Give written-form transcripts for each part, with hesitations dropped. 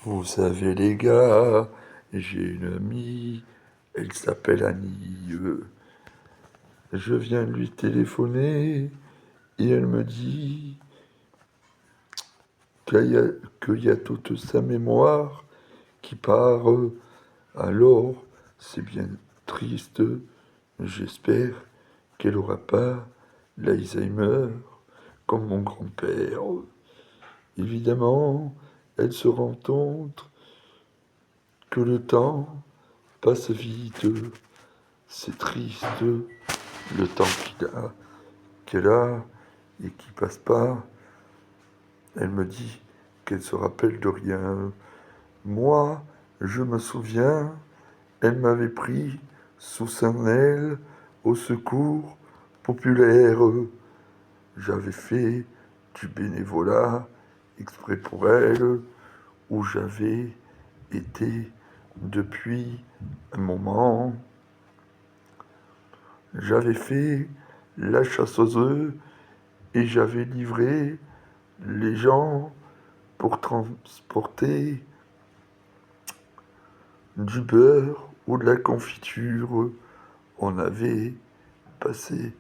Vous savez les gars, j'ai une amie, elle s'appelle Annie. Je viens lui téléphoner et elle me dit qu'il y a toute sa mémoire qui part. Alors, c'est bien triste. J'espère qu'elle n'aura pas l'Alzheimer comme mon grand-père. Évidemment, elle se rend compte que le temps passe vite. C'est triste, le temps qu'elle a et qui passe pas. Elle me dit qu'elle se rappelle de rien. Moi, je me souviens, elle m'avait pris sous son aile au secours populaire. J'avais fait du bénévolat exprès pour elle, où j'avais été depuis un moment. J'avais fait la chasse aux œufs et j'avais livré les gens pour transporter du beurre ou de la confiture. On avait passé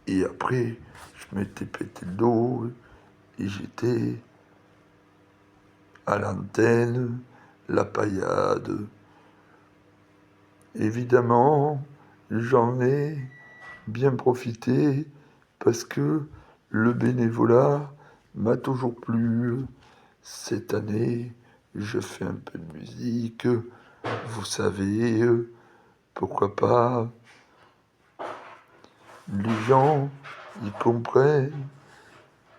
et après je m'étais pété le dos et j'étais à l'antenne, la paillade. Évidemment, j'en ai bien profité parce que le bénévolat m'a toujours plu. Cette année, je fais un peu de musique, vous savez, pourquoi pas. Les gens, ils comprennent,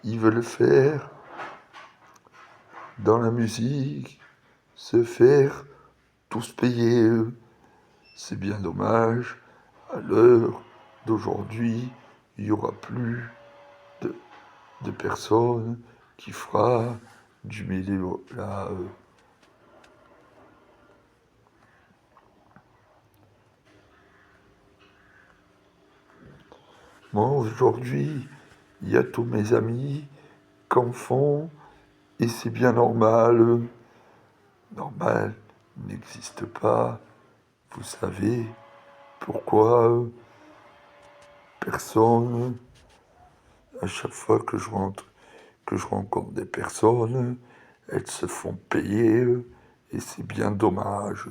ils veulent faire dans la musique, se faire tous payer. C'est bien dommage, à l'heure d'aujourd'hui, il n'y aura plus de, de personnes qui fera du bénévolat. Moi, aujourd'hui, il y a tous mes amis qui en font et c'est bien normal. Normal n'existe pas. Vous savez pourquoi personne, à chaque fois que je rencontre des personnes, elles se font payer et c'est bien dommage.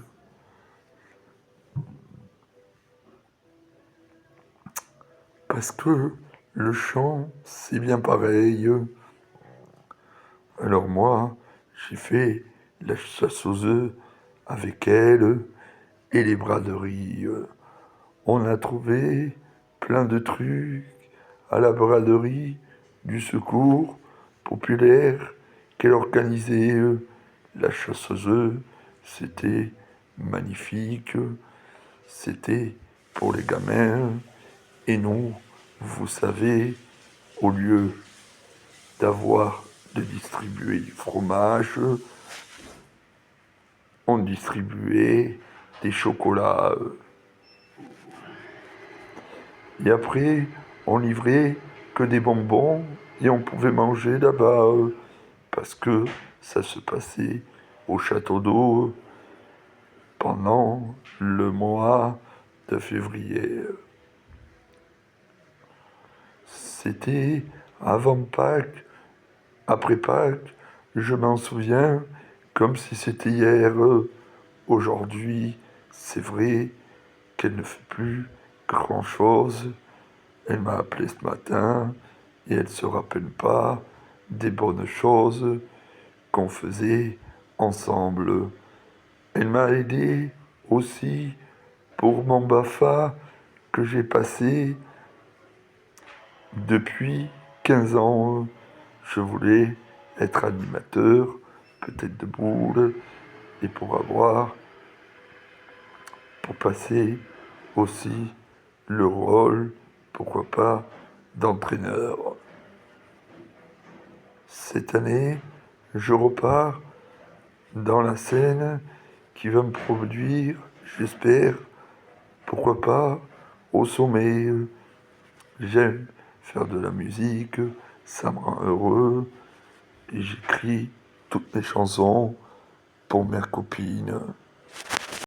Parce que le chant, c'est bien pareil. Alors moi, j'ai fait la chasse aux œufs avec elle et les braderies. On a trouvé plein de trucs à la braderie du secours populaire qu'elle organisait. La chasse aux œufs, c'était magnifique. C'était pour les gamins. Et nous, vous savez, au lieu d'avoir de distribuer du fromage, on distribuait des chocolats. Et après, on livrait que des bonbons et on pouvait manger là-bas parce que ça se passait au château d'eau pendant le mois de février. C'était avant Pâques, après Pâques, je m'en souviens comme si c'était hier. Aujourd'hui, c'est vrai qu'elle ne fait plus grand-chose. Elle m'a appelé ce matin et elle ne se rappelle pas des bonnes choses qu'on faisait ensemble. Elle m'a aidé aussi pour mon BAFA que j'ai passé depuis 15 ans. Je voulais être animateur, peut-être de boule, et pour passer aussi le rôle, pourquoi pas, d'entraîneur. Cette année, je repars dans la scène qui va me produire, j'espère, pourquoi pas, au sommet. J'aime faire de la musique, ça me rend heureux, et j'écris toutes mes chansons pour ma copine.